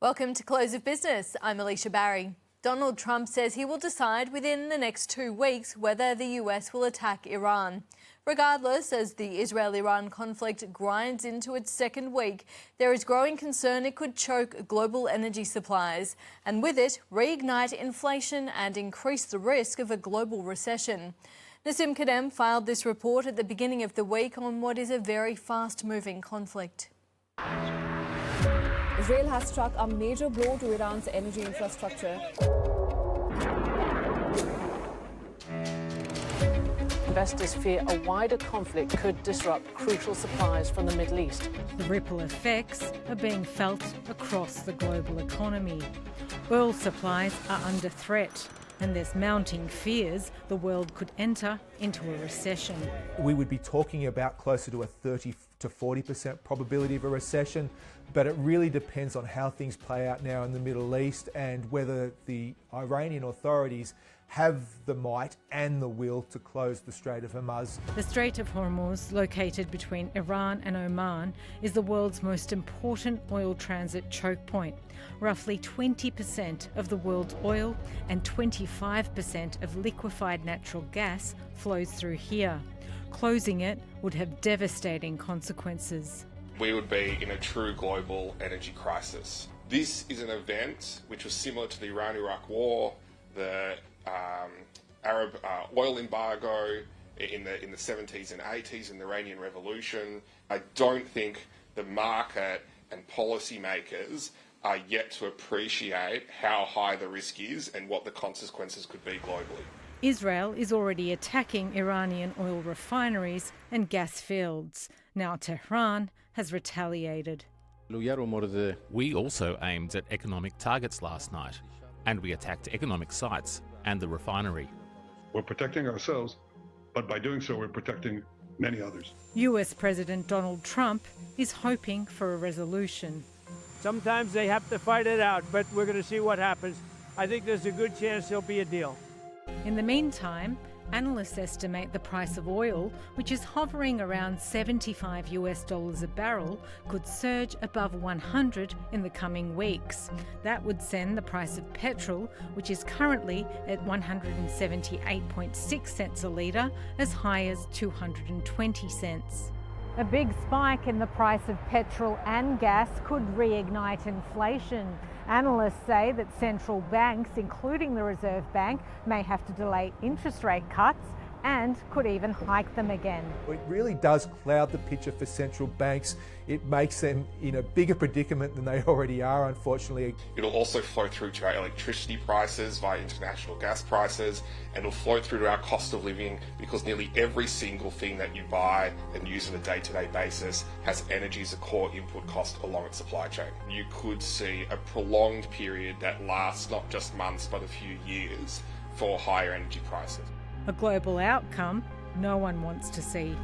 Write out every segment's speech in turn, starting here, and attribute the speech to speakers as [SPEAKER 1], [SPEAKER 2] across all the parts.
[SPEAKER 1] Welcome to Close of Business. I'm Alicia Barry. Donald Trump says he will decide within the next 2 weeks whether the US will attack Iran. Regardless, as the Israel-Iran conflict grinds into its second week, there is growing concern it could choke global energy supplies and with it, reignite inflation and increase the risk of a global recession. Nassim Kadem filed this report at the beginning of the week on what is a very fast-moving conflict.
[SPEAKER 2] Israel has struck a major blow to Iran's energy infrastructure.
[SPEAKER 3] Investors fear a wider conflict could disrupt crucial supplies from the Middle East.
[SPEAKER 4] The ripple effects are being felt across the global economy. Oil supplies are under threat, and there's mounting fears the world could enter into a recession.
[SPEAKER 5] We would be talking about closer to a 30 to 40% probability of a recession, but it really depends on how things play out now in the Middle East and whether the Iranian authorities have the might and the will to close the Strait of Hormuz.
[SPEAKER 4] The Strait of Hormuz, located between Iran and Oman, is the world's most important oil transit choke point. Roughly 20% of the world's oil and 25% of liquefied natural gas flows through here. Closing it would have devastating consequences.
[SPEAKER 6] We would be in a true global energy crisis. This is an event which was similar to the Iran-Iraq war, the Arab oil embargo in the 70s and 80s, and the Iranian Revolution. I don't think the market and policymakers are yet to appreciate how high the risk is and what the consequences could be globally.
[SPEAKER 4] Israel is already attacking Iranian oil refineries and gas fields. Now Tehran has retaliated.
[SPEAKER 7] We also aimed at economic targets last night, and we attacked economic sites and the refinery.
[SPEAKER 8] We're protecting ourselves, but by doing so, we're protecting many others.
[SPEAKER 4] US President Donald Trump is hoping for a resolution.
[SPEAKER 9] Sometimes they have to fight it out, but we're going to see what happens. I think there's a good chance there'll be a deal.
[SPEAKER 4] In the meantime, analysts estimate the price of oil, which is hovering around $75 a barrel, could surge above 100 in the coming weeks. That would send the price of petrol, which is currently at 178.6 cents a litre, as high as 220 cents. A big spike in the price of petrol and gas could reignite inflation. Analysts say that central banks, including the Reserve Bank, may have to delay interest rate cuts and could even hike them again.
[SPEAKER 5] It really does cloud the picture for central banks. It makes them in a bigger predicament than they already are, unfortunately.
[SPEAKER 6] It'll also flow through to our electricity prices via international gas prices, and it'll flow through to our cost of living because nearly every single thing that you buy and use on a day-to-day basis has energy as a core input cost along its supply chain. You could see a prolonged period that lasts not just months but a few years for higher energy prices.
[SPEAKER 4] A global outcome no one wants to see.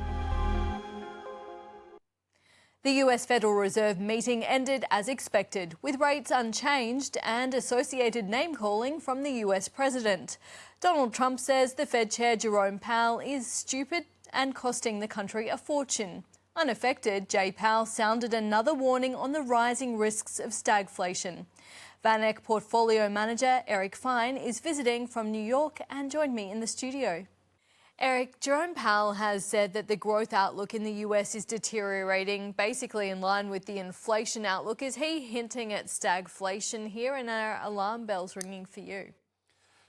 [SPEAKER 1] The US Federal Reserve meeting ended as expected, with rates unchanged and associated name-calling from the US President. Donald Trump says the Fed Chair Jerome Powell is stupid and costing the country a fortune. Unaffected, Jay Powell sounded another warning on the rising risks of stagflation. VanEck portfolio manager Eric Fine is visiting from New York and joined me in the studio. Eric, Jerome Powell has said that the growth outlook in the US is deteriorating, basically in line with the inflation outlook. Is he hinting at stagflation here, and are alarm bells ringing for you?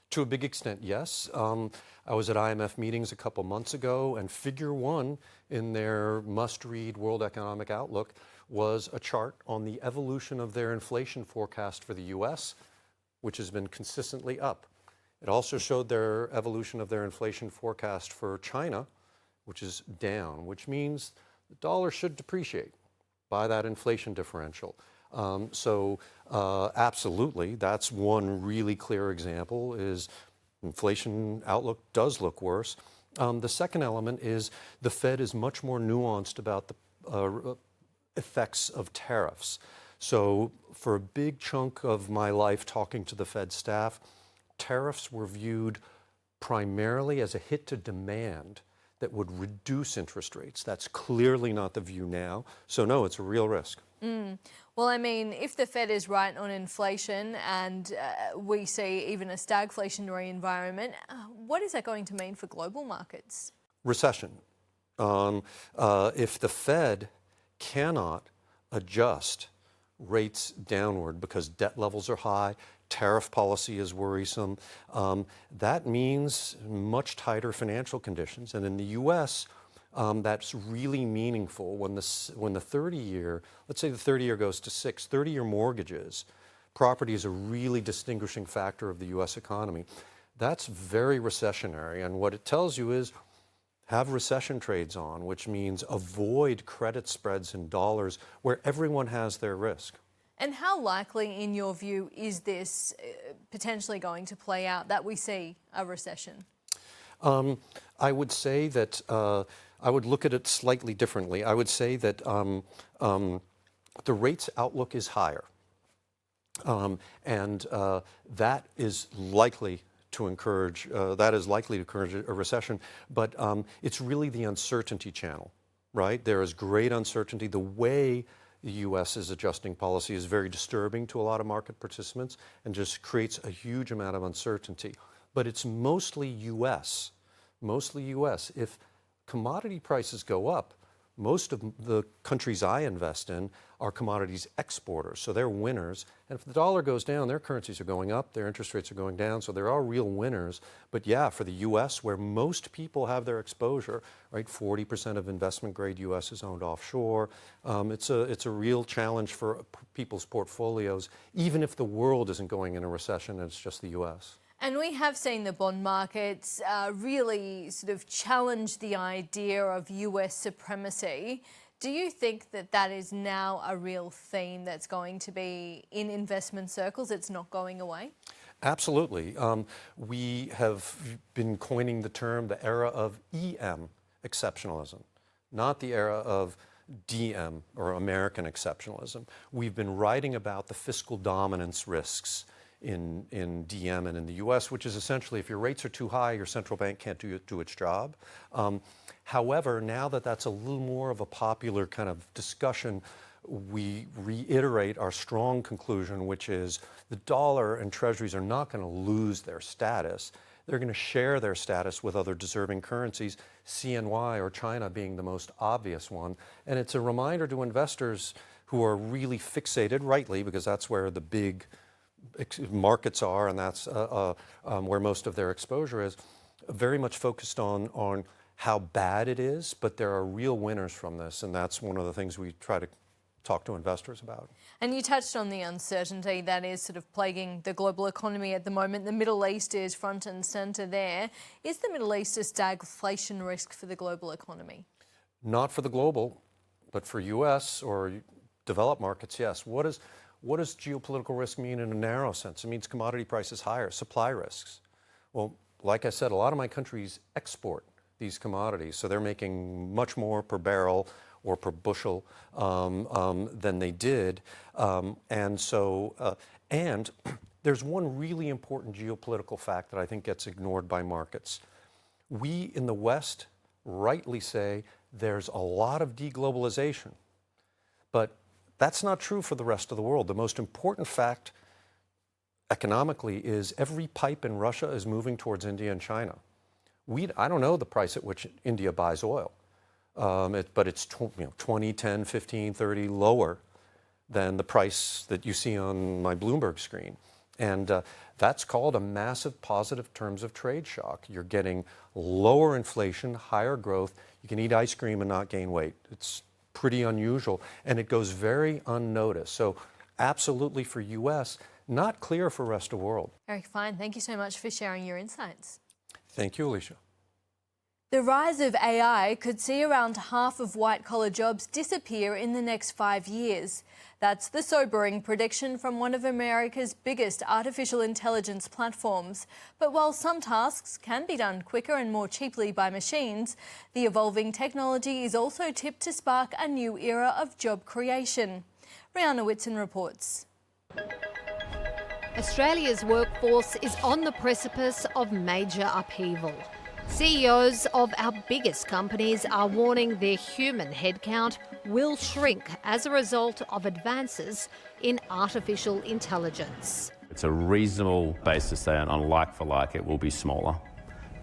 [SPEAKER 10] To a big extent, yes. I was at IMF meetings a couple months ago, and figure one in their must-read World Economic Outlook was a chart on the evolution of their inflation forecast for the US, which has been consistently up. It also showed their evolution of their inflation forecast for China, which is down, which means the dollar should depreciate by that inflation differential. Absolutely, that's one really clear example, is inflation outlook does look worse. The second element is the Fed is much more nuanced about the effects of tariffs. So for a big chunk of my life talking to the Fed staff, tariffs were viewed primarily as a hit to demand that would reduce interest rates. That's clearly not the view now. So no, it's a real risk.
[SPEAKER 1] Well, I mean, if the Fed is right on inflation and we see even a stagflationary environment, what is that going to mean for global markets?
[SPEAKER 10] Recession. If the Fed cannot adjust rates downward because debt levels are high, tariff policy is worrisome, that means much tighter financial conditions. And in the U.S., that's really meaningful when the 30-year, let's say the 30-year goes to 6, 30-year mortgages, property is a really distinguishing factor of the U.S. economy. That's very recessionary, and what it tells you is have recession trades on, which means avoid credit spreads in dollars where everyone has their risk.
[SPEAKER 1] And how likely, in your view, is this potentially going to play out, that we see a recession?
[SPEAKER 10] I would say that I would look at it slightly differently. I would say that the rates outlook is higher, and that is likely to encourage a recession. But it's really the uncertainty channel, right? There is great uncertainty. The way the U.S. is adjusting policy is very disturbing to a lot of market participants and just creates a huge amount of uncertainty. But it's mostly U.S. If commodity prices go up, most of the countries I invest in are commodities exporters, so they're winners. And if the dollar goes down, their currencies are going up, their interest rates are going down, so there are real winners. But yeah, for the U.S., where most people have their exposure, right, 40% of investment grade U.S. is owned offshore. It's a real challenge for people's portfolios, even if the world isn't going in a recession and it's just the U.S.
[SPEAKER 1] And we have seen the bond markets really sort of challenge the idea of US supremacy. Do you think that that is now a real theme that's going to be in investment circles? It's not going away?
[SPEAKER 10] Absolutely. We have been coining the term the era of EM exceptionalism, not the era of DM or American exceptionalism. We've been writing about the fiscal dominance risks in DM and in the U.S., which is essentially if your rates are too high, your central bank can't do its job. However, now that that's a little more of a popular kind of discussion, we reiterate our strong conclusion, which is the dollar and treasuries are not going to lose their status. They're going to share their status with other deserving currencies, CNY or China being the most obvious one. And it's a reminder to investors who are really fixated, rightly, because that's where the big markets are, and that's where most of their exposure is, very much focused on how bad it is, but there are real winners from this, and that's one of the things we try to talk to investors about.
[SPEAKER 1] And you touched on the uncertainty that is sort of plaguing the global economy at the moment. The Middle East is front and centre there. Is the Middle East a stagflation risk for the global economy?
[SPEAKER 10] Not for the global, but for U.S. or developed markets, yes. What does geopolitical risk mean in a narrow sense? It means commodity prices higher, supply risks. Well, like I said, a lot of my countries export these commodities, so they're making much more per barrel or per bushel than they did. And there's one really important geopolitical fact that I think gets ignored by markets. We in the West rightly say there's a lot of deglobalization, but that's not true for the rest of the world. The most important fact economically is every pipe in Russia is moving towards India and China. I don't know the price at which India buys oil, but it's 20, 10, 15, 30 lower than the price that you see on my Bloomberg screen. And that's called a massive positive terms of trade shock. You're getting lower inflation, higher growth. You can eat ice cream and not gain weight. It's pretty unusual, and it goes very unnoticed. So absolutely for U.S., not clear for rest of the world.
[SPEAKER 1] Eric Fine, thank you so much for sharing your insights.
[SPEAKER 10] Thank you, Alicia.
[SPEAKER 1] The rise of AI could see around half of white-collar jobs disappear in the next 5 years. That's the sobering prediction from one of America's biggest artificial intelligence platforms. But while some tasks can be done quicker and more cheaply by machines, the evolving technology is also tipped to spark a new era of job creation. Rihanna Whitson reports.
[SPEAKER 11] Australia's workforce is on the precipice of major upheaval. CEOs of our biggest companies are warning their human headcount will shrink as a result of advances in artificial intelligence.
[SPEAKER 12] It's a reasonable base to say on like for like it will be smaller,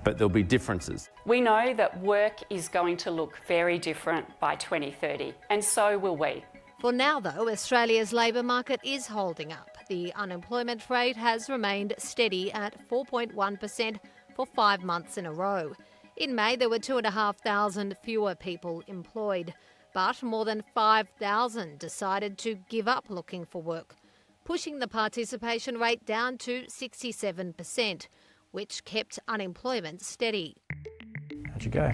[SPEAKER 12] but there'll be differences.
[SPEAKER 13] We know that work is going to look very different by 2030, and so will we.
[SPEAKER 11] For now, though, Australia's labour market is holding up. The unemployment rate has remained steady at 4.1% for 5 months in a row. In May, there were 2,500 fewer people employed, but more than 5,000 decided to give up looking for work, pushing the participation rate down to 67%, which kept unemployment steady.
[SPEAKER 14] How'd you go?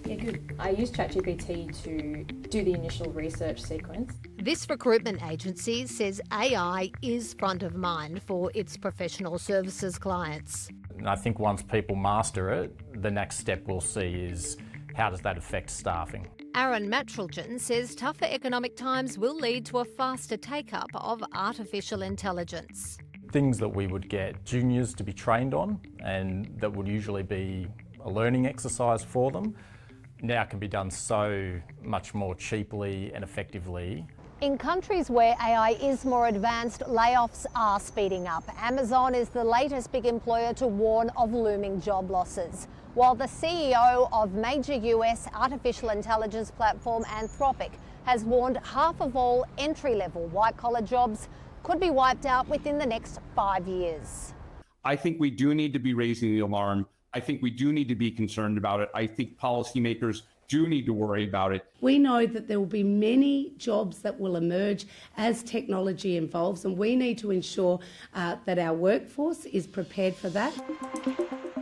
[SPEAKER 2] Yeah, good. I used ChatGPT to do the initial research sequence.
[SPEAKER 11] This recruitment agency says AI is front of mind for its professional services clients.
[SPEAKER 14] And I think once people master it, the next step we'll see is how does that affect staffing?
[SPEAKER 11] Aaron Matriljan says tougher economic times will lead to a faster take-up of artificial intelligence.
[SPEAKER 14] Things that we would get juniors to be trained on, and that would usually be a learning exercise for them, now can be done so much more cheaply and effectively.
[SPEAKER 11] In countries where AI is more advanced, layoffs are speeding up. Amazon is the latest big employer to warn of looming job losses, while the CEO of major US artificial intelligence platform Anthropic has warned half of all entry-level white-collar jobs could be wiped out within the next 5 years.
[SPEAKER 15] I think we do need to be raising the alarm. I think we do need to be concerned about it. I think policymakers do need to worry about it.
[SPEAKER 16] We know that there will be many jobs that will emerge as technology evolves, and we need to ensure that our workforce is prepared for that.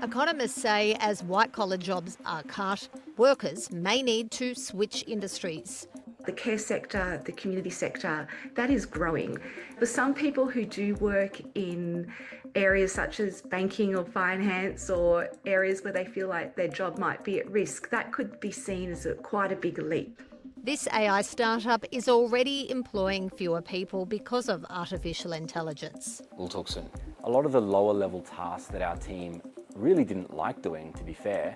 [SPEAKER 11] Economists say as white-collar jobs are cut, workers may need to switch industries.
[SPEAKER 17] The care sector, the community sector, that is growing. For some people who do work in areas such as banking or finance, or areas where they feel like their job might be at risk, that could be seen as quite a big leap.
[SPEAKER 11] This AI startup is already employing fewer people because of artificial intelligence.
[SPEAKER 18] We'll talk soon. A lot of the lower level tasks that our team really didn't like doing, to be fair,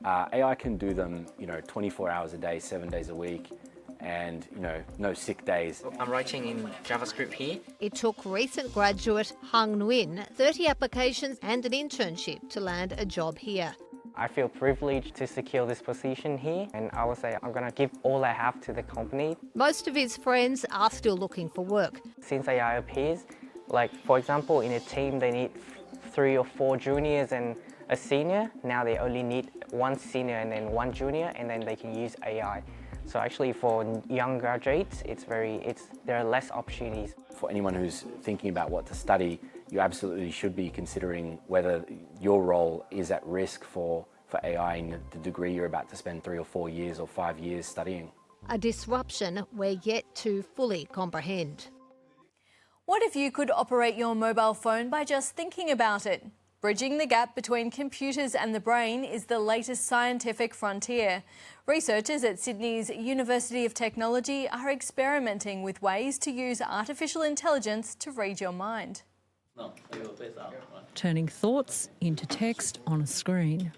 [SPEAKER 18] AI can do them, 24 hours a day, 7 days a week, and, no sick days.
[SPEAKER 19] I'm writing in JavaScript here.
[SPEAKER 11] It took recent graduate Hung Nguyen 30 applications and an internship to land a job here.
[SPEAKER 19] I feel privileged to secure this position here, and I will say I'm going to give all I have to the company.
[SPEAKER 11] Most of his friends are still looking for work.
[SPEAKER 19] Since AI appears, like for example, in a team they need 3 or 4 juniors and a senior. Now they only need 1 senior and then 1 junior, and then they can use AI. So actually for young graduates, there are less opportunities.
[SPEAKER 18] For anyone who's thinking about what to study, you absolutely should be considering whether your role is at risk for AI in the degree you're about to spend 3 or 4 years or 5 years studying.
[SPEAKER 11] A disruption we're yet to fully comprehend.
[SPEAKER 1] What if you could operate your mobile phone by just thinking about it? Bridging the gap between computers and the brain is the latest scientific frontier. Researchers at Sydney's University of Technology are experimenting with ways to use artificial intelligence to read your mind.
[SPEAKER 20] Turning thoughts into text on a screen.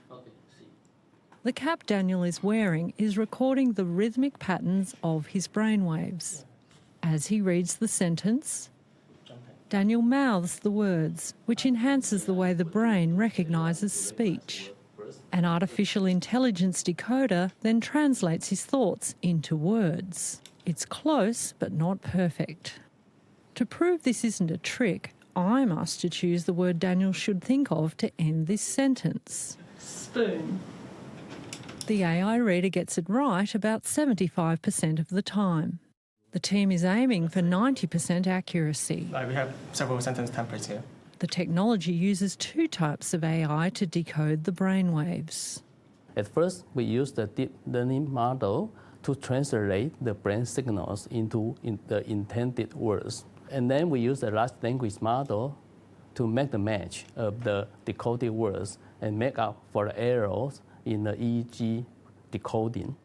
[SPEAKER 20] The cap Daniel is wearing is recording the rhythmic patterns of his brainwaves. As he reads the sentence, Daniel mouths the words, which enhances the way the brain recognises speech. An artificial intelligence decoder then translates his thoughts into words. It's close, but not perfect. To prove this isn't a trick, I'm asked to choose the word Daniel should think of to end this sentence.
[SPEAKER 21] Spoon.
[SPEAKER 20] The AI reader gets it right about 75% of the time. The team is aiming for 90% accuracy.
[SPEAKER 21] We have several sentence templates here.
[SPEAKER 20] The technology uses 2 types of AI to decode the brainwaves.
[SPEAKER 22] At first, we use the deep learning model to translate the brain signals into the intended words. And then we use the large language model to make the match of the decoded words and make up for the errors in the EEG decoding.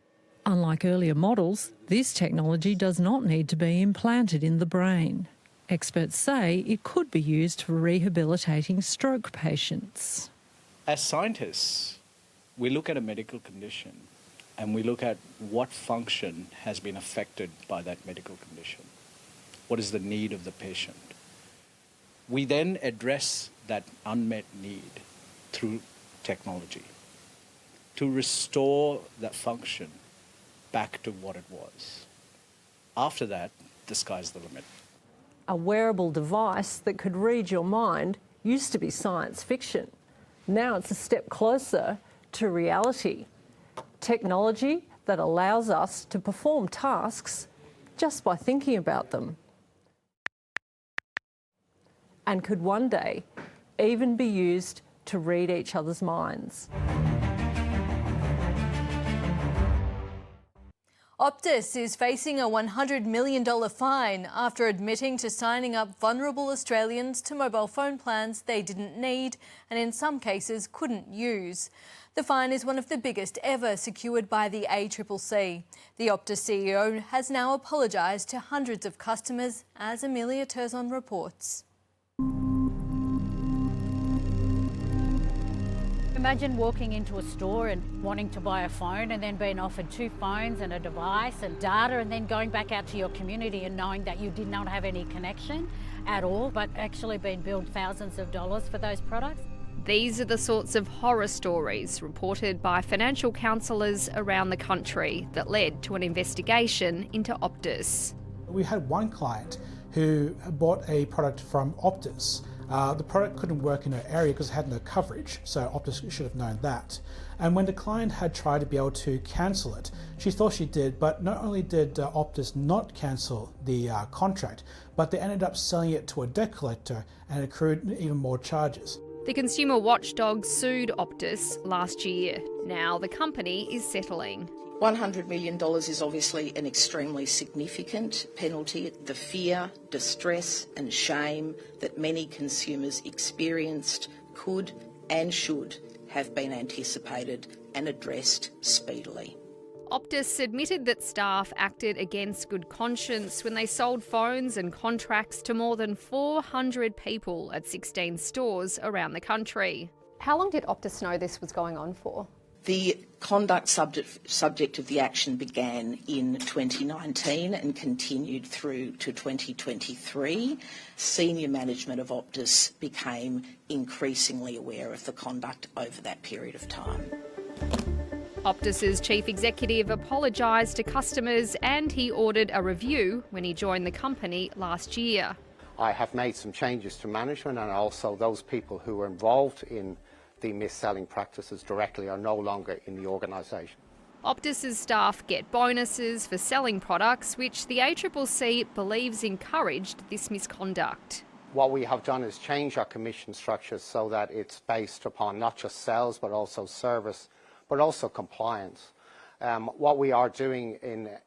[SPEAKER 20] Unlike earlier models, this technology does not need to be implanted in the brain. Experts say it could be used for rehabilitating stroke patients.
[SPEAKER 23] As scientists, we look at a medical condition
[SPEAKER 3] and we look at what function has been affected by that medical condition. What is the need of the patient? We then address that unmet need through technology to restore that function back to what it was. After that, the sky's the limit.
[SPEAKER 7] A wearable device that could read your mind used to be science fiction. Now it's a step closer to reality. Technology that allows us to perform tasks just by thinking about them. And could one day even be used to read each other's minds.
[SPEAKER 1] Optus is facing a $100 million fine after admitting to signing up vulnerable Australians to mobile phone plans they didn't need and in some cases couldn't use. The fine is one of the biggest ever secured by the ACCC. The Optus CEO has now apologised to hundreds of customers, as Amelia Terzon reports.
[SPEAKER 23] Imagine walking into a store and wanting to buy a phone and then being offered 2 phones and a device and data and then going back out to your community and knowing that you did not have any connection at all, but actually being billed thousands of dollars for those products.
[SPEAKER 24] These are the sorts of horror stories reported by financial counsellors around the country that led to an investigation into Optus.
[SPEAKER 25] We had one client who bought a product from Optus. The product couldn't work in her area because it had no coverage, so Optus should have known that. And when the client had tried to be able to cancel it, she thought she did, but not only did Optus not cancel the contract, but they ended up selling it to a debt collector and accrued even more charges.
[SPEAKER 24] The consumer watchdog sued Optus last year. Now the company is settling.
[SPEAKER 26] $100 million is obviously an extremely significant penalty. The fear, distress and shame that many consumers experienced could and should have been anticipated and addressed speedily.
[SPEAKER 24] Optus admitted that staff acted against good conscience when they sold phones and contracts to more than 400 people at 16 stores around the country.
[SPEAKER 2] How long did Optus know this was going on for?
[SPEAKER 26] The conduct subject of the action began in 2019 and continued through to 2023. Senior management of Optus became increasingly aware of the conduct over that period of time.
[SPEAKER 24] Optus's chief executive apologised to customers and he ordered a review when he joined the company last year.
[SPEAKER 27] I have made some changes to management, and also those people who were involved in the mis-selling practices directly are no longer in the organisation.
[SPEAKER 24] Optus's staff get bonuses for selling products, which the ACCC believes encouraged this misconduct.
[SPEAKER 27] What we have done is change our commission structure so that it's based upon not just sales but also service, but also compliance. What we are doing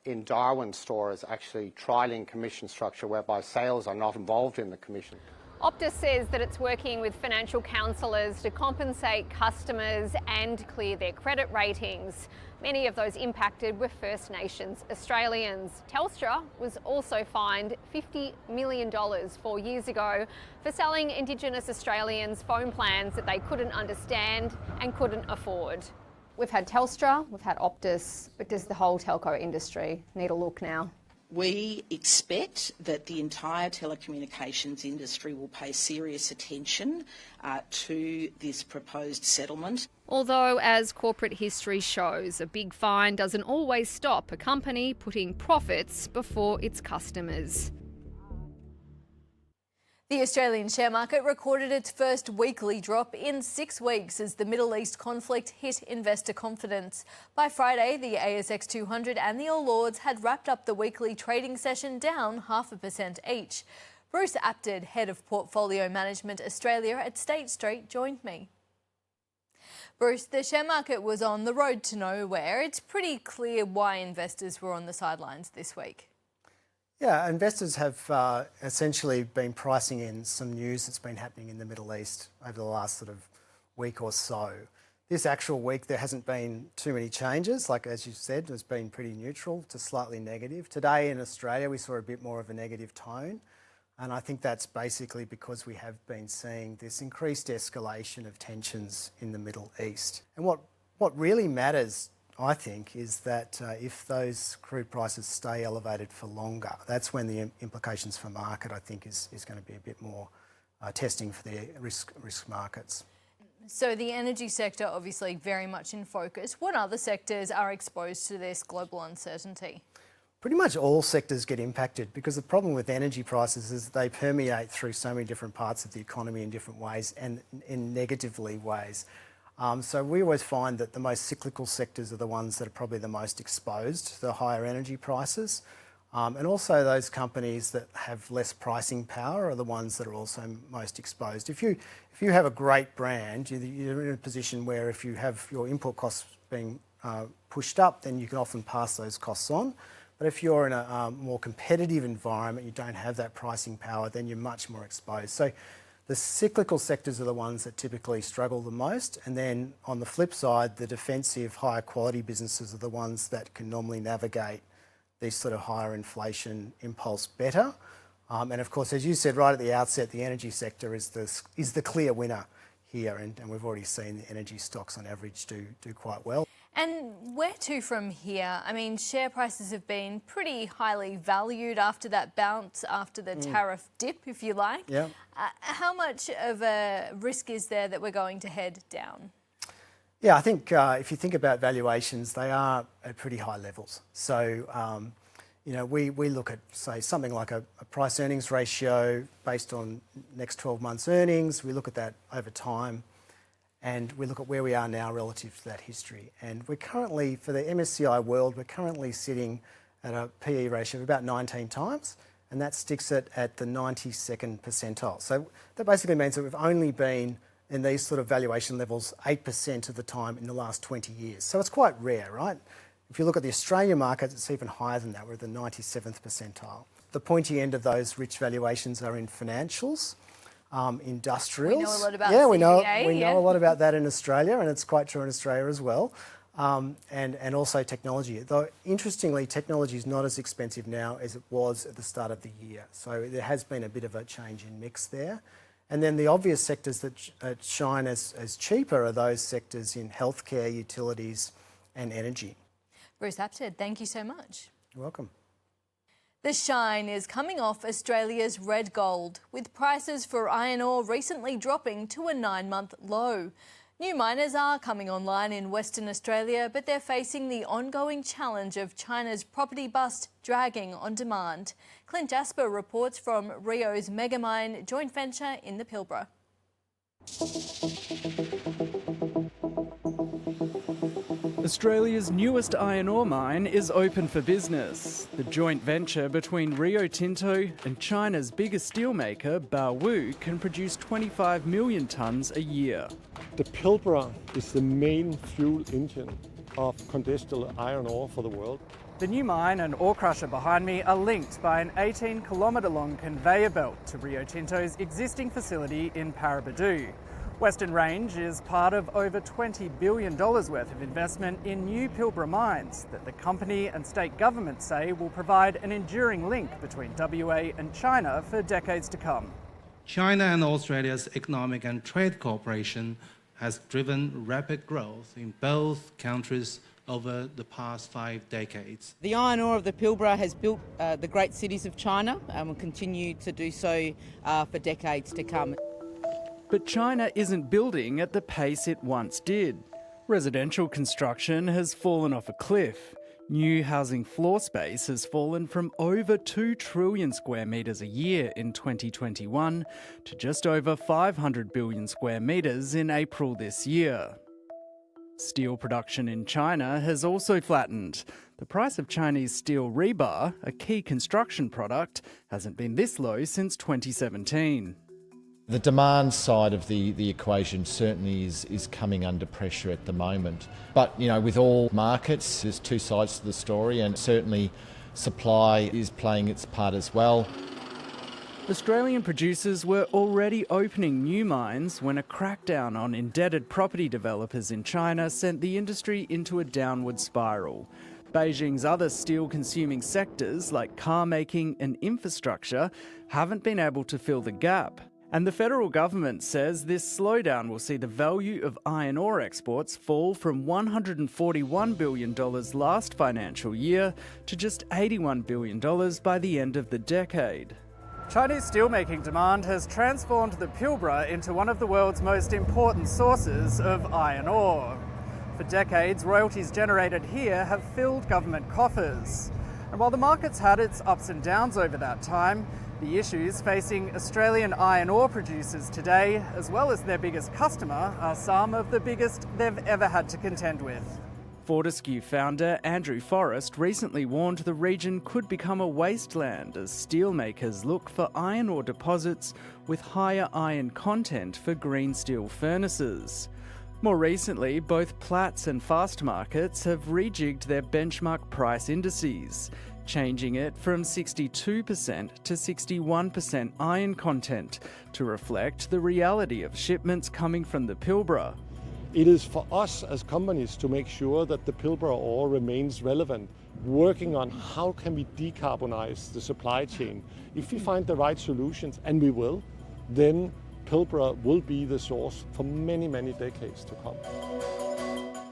[SPEAKER 27] in Darwin store is actually trialling commission structure whereby sales are not involved in the commission.
[SPEAKER 24] Optus says that it's working with financial counsellors to compensate customers and clear their credit ratings. Many of those impacted were First Nations Australians. Telstra was also fined $50 million 4 years ago for selling Indigenous Australians phone plans that they couldn't understand and couldn't afford.
[SPEAKER 2] We've had Telstra, we've had Optus, but does the whole telco industry need a look now?
[SPEAKER 26] We expect that the entire telecommunications industry will pay serious attention to this proposed settlement.
[SPEAKER 24] Although, as corporate history shows, a big fine doesn't always stop a company putting profits before its customers.
[SPEAKER 1] The Australian share market recorded its first weekly drop in 6 weeks as the Middle East conflict hit investor confidence. By Friday, the ASX 200 and the All Ords had wrapped up the weekly trading session down 0.5% each. Bruce Apted, Head of Portfolio Management Australia at State Street, joined me. Bruce, the share market was on the road to nowhere. It's pretty clear why investors were on the sidelines this week.
[SPEAKER 28] Yeah, investors have essentially been pricing in some news that's been happening in the Middle East over the last sort of week or so. This actual week there hasn't been too many changes. Like as you said, it's been pretty neutral to slightly negative. Today in Australia we saw a bit more of a negative tone, and I think that's basically because we have been seeing this increased escalation of tensions in the Middle East. And what really matters I think, is that if those crude prices stay elevated for longer, that's when the implications for market, I think, is going to be a bit more testing for the risk markets.
[SPEAKER 1] So the energy sector obviously very much in focus. What other sectors are exposed to this global uncertainty?
[SPEAKER 28] Pretty much all sectors get impacted because the problem with energy prices is they permeate through so many different parts of the economy in different ways and in negatively ways. So we always find that the most cyclical sectors are the ones that are probably the most exposed to the higher energy prices. And also those companies that have less pricing power are the ones that are also most exposed. If you have a great brand, you're in a position where if you have your input costs being pushed up, then you can often pass those costs on. But if you're in a more competitive environment, you don't have that pricing power, then you're much more exposed. So the cyclical sectors are the ones that typically struggle the most. And then on the flip side, the defensive, higher quality businesses are the ones that can normally navigate these sort of higher inflation impulse better. And of course, as you said right at the outset, the energy sector is the clear winner here. And we've already seen the energy stocks on average do quite well.
[SPEAKER 1] And where to from here? I mean, share prices have been pretty highly valued after that bounce, after the tariff dip, if you like.
[SPEAKER 28] Yeah.
[SPEAKER 1] How much of a risk is there that we're going to head down?
[SPEAKER 28] Yeah, I think if you think about valuations, they are at pretty high levels. So, we look at, say, something like a price earnings ratio based on next 12 months earnings. We look at that over time. And we look at where we are now relative to that history. And we're currently, for the MSCI World, we're currently sitting at a PE ratio of about 19 times, and that sticks it at the 92nd percentile. So that basically means that we've only been in these sort of valuation levels 8% of the time in the last 20 years. So it's quite rare, right? If you look at the Australian market, it's even higher than that. We're at the 97th percentile. The pointy end of those rich valuations are in financials. Industrials.
[SPEAKER 1] We know a lot about
[SPEAKER 28] CBA, we know a lot about that in Australia, and it's quite true in Australia as well. And also technology. Though interestingly, technology is not as expensive now as it was at the start of the year. So there has been a bit of a change in mix there. And then the obvious sectors that shine as cheaper are those sectors in healthcare, utilities, and energy.
[SPEAKER 1] Bruce Apted, thank you so much.
[SPEAKER 28] You're welcome.
[SPEAKER 1] The shine is coming off Australia's red gold, with prices for iron ore recently dropping to a 9-month low. New miners are coming online in Western Australia, but they're facing the ongoing challenge of China's property bust dragging on demand. Clint Jasper reports from Rio's Megamine joint venture in the Pilbara.
[SPEAKER 4] Australia's newest iron ore mine is open for business. The joint venture between Rio Tinto and China's biggest steelmaker, Baowu, can produce 25 million tonnes a year.
[SPEAKER 5] The Pilbara is the main fuel engine of conventional iron ore for the world.
[SPEAKER 4] The new mine and ore crusher behind me are linked by an 18-kilometre-long conveyor belt to Rio Tinto's existing facility in Paraburdoo. Western Range is part of over $20 billion worth of investment in new Pilbara mines that the company and state governments say will provide an enduring link between WA and China for decades to come.
[SPEAKER 6] China and Australia's economic and trade cooperation has driven rapid growth in both countries over the past 5 decades.
[SPEAKER 8] The iron ore of the Pilbara has built the great cities of China and will continue to do so for decades to come.
[SPEAKER 4] But China isn't building at the pace it once did. Residential construction has fallen off a cliff. New housing floor space has fallen from over 2 trillion square metres a year in 2021 to just over 500 billion square metres in April this year. Steel production in China has also flattened. The price of Chinese steel rebar, a key construction product, hasn't been this low since 2017.
[SPEAKER 9] The demand side of the equation certainly is coming under pressure at the moment. But, with all markets, there's two sides to the story, and certainly supply is playing its part as well.
[SPEAKER 4] Australian producers were already opening new mines when a crackdown on indebted property developers in China sent the industry into a downward spiral. Beijing's other steel-consuming sectors, like car making and infrastructure, haven't been able to fill the gap. And the federal government says this slowdown will see the value of iron ore exports fall from $141 billion last financial year to just $81 billion by the end of the decade. Chinese steelmaking demand has transformed the Pilbara into one of the world's most important sources of iron ore. For decades, royalties generated here have filled government coffers. And while the market's had its ups and downs over that time, the issues facing Australian iron ore producers today, as well as their biggest customer, are some of the biggest they've ever had to contend with. Fortescue founder Andrew Forrest recently warned the region could become a wasteland as steelmakers look for iron ore deposits with higher iron content for green steel furnaces. More recently, both Platts and Fastmarkets have rejigged their benchmark price indices, changing it from 62% to 61% iron content to reflect the reality of shipments coming from the Pilbara.
[SPEAKER 5] It is for us as companies to make sure that the Pilbara ore remains relevant, working on how can we decarbonize the supply chain. If we find the right solutions, and we will, then Pilbara will be the source for many, many decades to come.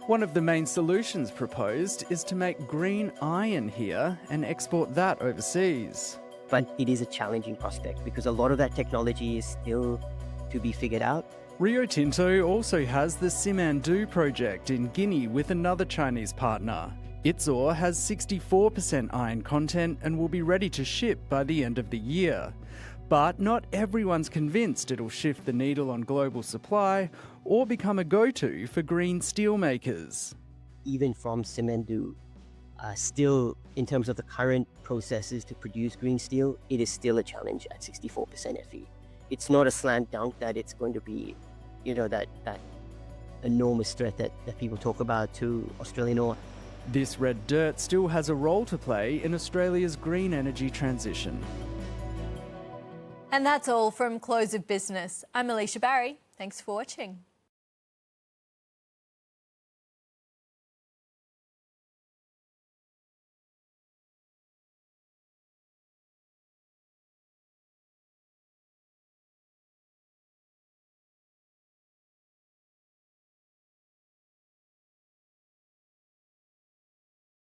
[SPEAKER 4] One of the main solutions proposed is to make green iron here and export that overseas.
[SPEAKER 10] But it is a challenging prospect because a lot of that technology is still to be figured out.
[SPEAKER 4] Rio Tinto also has the Simandou project in Guinea with another Chinese partner. Its ore has 64% iron content and will be ready to ship by the end of the year. But not everyone's convinced it'll shift the needle on global supply or become a go-to for green steel makers.
[SPEAKER 10] Even from Simandou, still in terms of the current processes to produce green steel, it is still a challenge at 64% Fe. It's not a slam dunk that it's going to be, that enormous threat that people talk about to Australian ore.
[SPEAKER 4] This red dirt still has a role to play in Australia's green energy transition.
[SPEAKER 1] And that's all from Close of Business. I'm Alicia Barry. Thanks for watching.